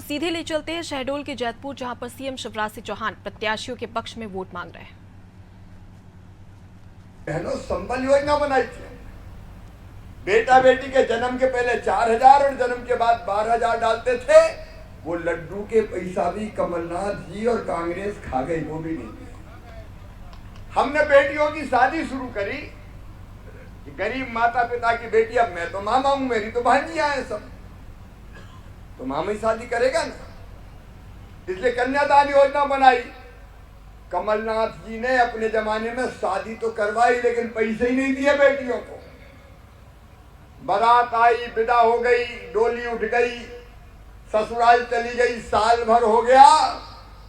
सीधे ले चलते हैं शहडोल के जैतपुर, जहां पर सीएम शिवराज सिंह चौहान प्रत्याशियों के पक्ष में वोट मांग रहे हैं। बहनों, संबल योजना बनाई थी। बेटा बेटी के जन्म के पहले 4,000 और जन्म के बाद 12,000 डालते थे। वो लड्डू के पैसा भी कमलनाथ जी और कांग्रेस खा गई, वो भी नहीं। हमने बेटियों की शादी शुरू करी कि गरीब माता पिता की बेटी, अब मैं तो मामा हूं, मेरी तो भांजियां हैं सब, तो मामा ही शादी करेगा ना, इसलिए कन्यादान योजना बनाई। कमलनाथ जी ने अपने जमाने में शादी तो करवाई, लेकिन पैसे ही नहीं दिए बेटियों को। बारात आई, विदा हो गई, डोली उठ गई, ससुराल चली गई, साल भर हो गया,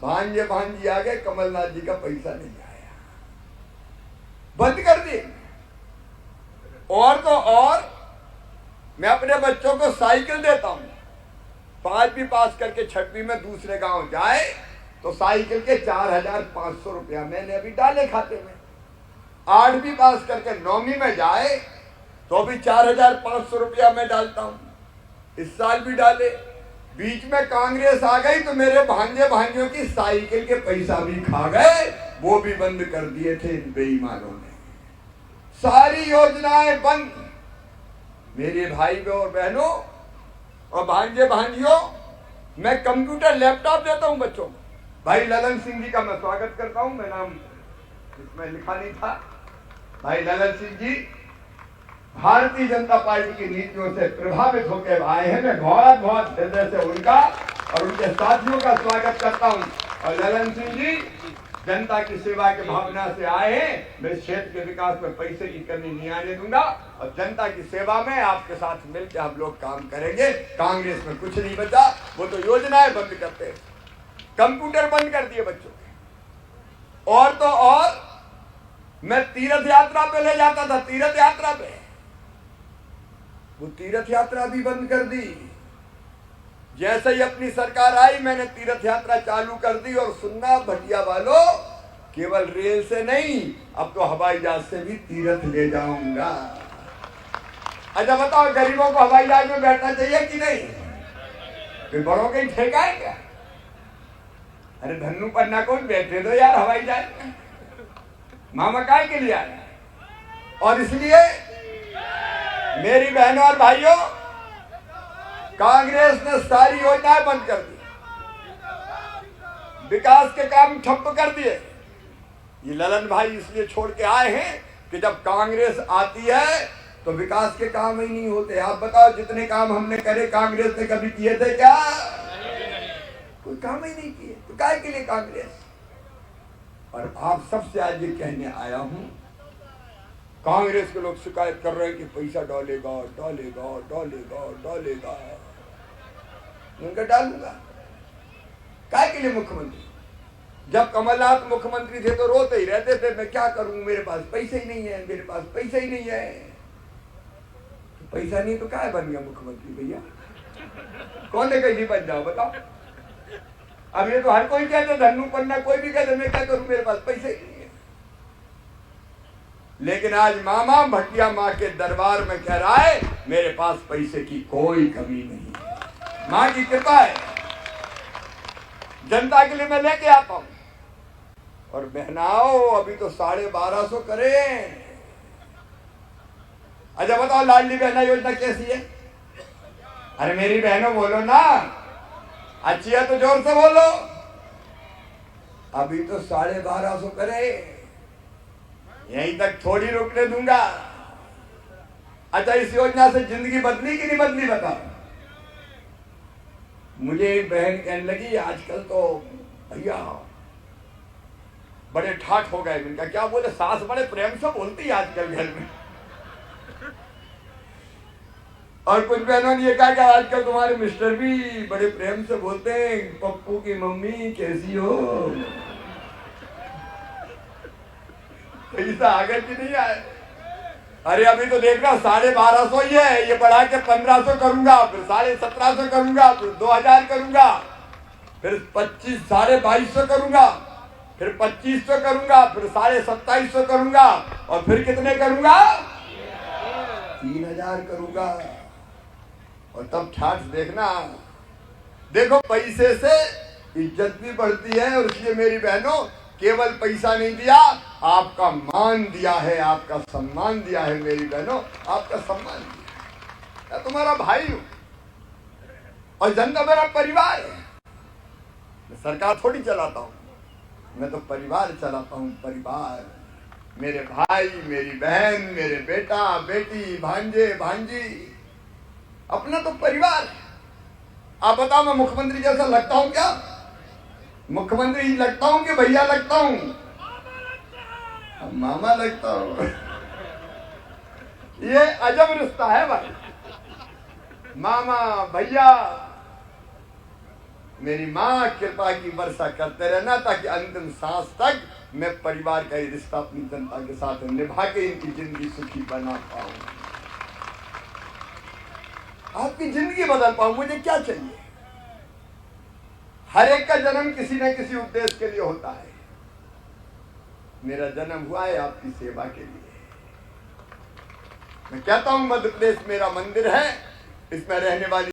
भांजे भांजी आ गए, कमलनाथ जी का पैसा नहीं आया, बंद कर दिए। और तो और मैं अपने बच्चों को साइकिल देता हूं, 5वीं पास करके 6वीं में दूसरे गांव जाए तो साइकिल के 4,500 रुपया मैंने अभी डाले खाते में। 8वीं पास करके 9वीं में जाए तो भी 4,500 रुपया मैं डालता हूं, इस साल भी डाले। बीच में कांग्रेस आ गई तो मेरे भांजे भांजियों की साइकिल के पैसा भी खा गए, वो भी बंद कर दिए थे इन बेईमानों ने। सारी योजनाएं बंद। मेरे भाई और बहनों और भांजे भांजियों, मैं कंप्यूटर लैपटॉप देता हूं बच्चों को। भाई ललन सिंह जी का मैं स्वागत करता हूं, मैं नाम इसमें लिखा नहीं था। भाई ललन सिंह जी भारतीय जनता पार्टी की नीतियों से प्रभावित होकर आए हैं। मैं बहुत बहुत हृदय से उनका और उनके साथियों का स्वागत करता हूं। और ललन सिंह जी जनता की सेवा के भावना से आए हैं। मैं क्षेत्र के विकास में पैसे की कमी नहीं आने दूंगा और जनता की सेवा में आपके साथ मिलकर हम लोग काम करेंगे। कांग्रेस में कुछ नहीं बचा, वो तो योजनाएं बंद करते हैं, कंप्यूटर बंद कर दिए बच्चों के। और तो और मैं तीर्थ यात्रा पे ले जाता था, तीर्थ यात्रा पे, वो तीर्थ यात्रा भी बंद कर दी। जैसे ही अपनी सरकार आई मैंने तीर्थ यात्रा चालू कर दी। और सुनना भटिया वालों, केवल रेल से नहीं, अब तो हवाई जहाज से भी तीर्थ ले जाऊंगा। अच्छा बताओ, गरीबों को हवाई जहाज में बैठना चाहिए कि नहीं? कोई बड़ों का ही ठेका है क्या? अरे धन्नू पन्ना को भी बैठे दो यार हवाई जहाज में, मामा काय के लिए आए। और इसलिए मेरी बहनों और भाइयों, कांग्रेस ने सारी योजनाएं बंद कर दी, विकास के काम ठप्प कर दिए। ये ललन भाई इसलिए छोड़ के आए हैं कि जब कांग्रेस आती है तो विकास के काम ही नहीं होते। आप बताओ, जितने काम हमने करे कांग्रेस ने कभी किए थे क्या? कोई काम ही नहीं किए, तो काय के लिए कांग्रेस? और आप सबसे आज ये कहने आया हूं, कांग्रेस के लोग शिकायत कर रहे हैं कि पैसा डालेगा डालेगा डालेगा डालेगा। उनका डालूंगा काय के लिए? मुख्यमंत्री, जब कमलनाथ मुख्यमंत्री थे तो रोते ही रहते थे, मैं क्या करूं, मेरे पास पैसे ही नहीं है, मेरे पास पैसा ही नहीं है। तो पैसा नहीं तो क्या बन गया मुख्यमंत्री? भैया कौन ने कहीं बन जाओ बताओ। अब ये तो हर कोई कहते, धन्नू पन्ना कोई भी कहते, मैं क्या करूं, मेरे पास पैसे ही नहीं है। लेकिन आज मामा भटिया माँ के दरबार में कह रहा है, मेरे पास पैसे की कोई कमी नहीं है, माँ की कृपा है, जनता के लिए मैं लेके आता हूं। और बहनाओ, अभी तो 1250 करें। अच्छा बताओ, लाडली बहना योजना कैसी है? अरे मेरी बहनों बोलो ना, अच्छी है तो जोर से बोलो। अभी तो 1250 करें, यहीं तक थोड़ी रुकने दूंगा। अच्छा, इस योजना से जिंदगी बदली कि नहीं बदली बताओ? मुझे एक बहन कहने लगी, आजकल तो भैया बड़े ठाठ हो गए। इनका क्या बोले, सास बड़े प्रेम से बोलती है आजकल घर में। और कुछ बहनों ने ये कहा कि आजकल तुम्हारे मिस्टर भी बड़े प्रेम से बोलते हैं, पप्पू की मम्मी कैसी हो। पैसा आगे की नहीं आए। अरे अभी तो देख रहा 1250 ही है, ये बढ़ा के 1500 करूंगा, फिर 1750 करूंगा, फिर 2000 करूंगा, फिर 2250 करूंगा, फिर 2500 करूंगा, फिर 2750 करूंगा, और फिर कितने करूंगा? 3000 करूंगा। और तब ठाठ देखना, देखो पैसे से इज्जत भी बढ़ती है, और इसलिए मेरी बहनों केवल पैसा नहीं दिया, आपका मान दिया है, आपका सम्मान दिया है। मेरी बहनों आपका सम्मान दिया है। मैं तुम्हारा भाई हूं और जनता मेरा परिवार है। मैं सरकार थोड़ी चलाता हूं, मैं तो परिवार चलाता हूं। परिवार, मेरे भाई, मेरी बहन, मेरे बेटा बेटी, भांजे भांजी, अपना तो परिवार है। आप बताओ मैं मुख्यमंत्री जैसा लगता हूं क्या? मुख्यमंत्री लगता हूं कि भैया लगता हूं? मामा लगता हूं। ये अजब रिश्ता है भाई, मामा भैया। मेरी मां कृपा की वर्षा करते रहना, ताकि अंतिम सांस तक मैं परिवार का ये रिश्ता अपनी जनता के साथ निभा के इनकी जिंदगी सुखी बना पाऊं, आपकी जिंदगी बदल पाऊं। मुझे क्या चाहिए? हर एक का जन्म किसी न किसी उद्देश्य के लिए होता है। मेरा जन्म हुआ है आपकी सेवा के लिए। मैं कहता हूं मध्य प्रदेश मेरा मंदिर है, इसमें रहने वाली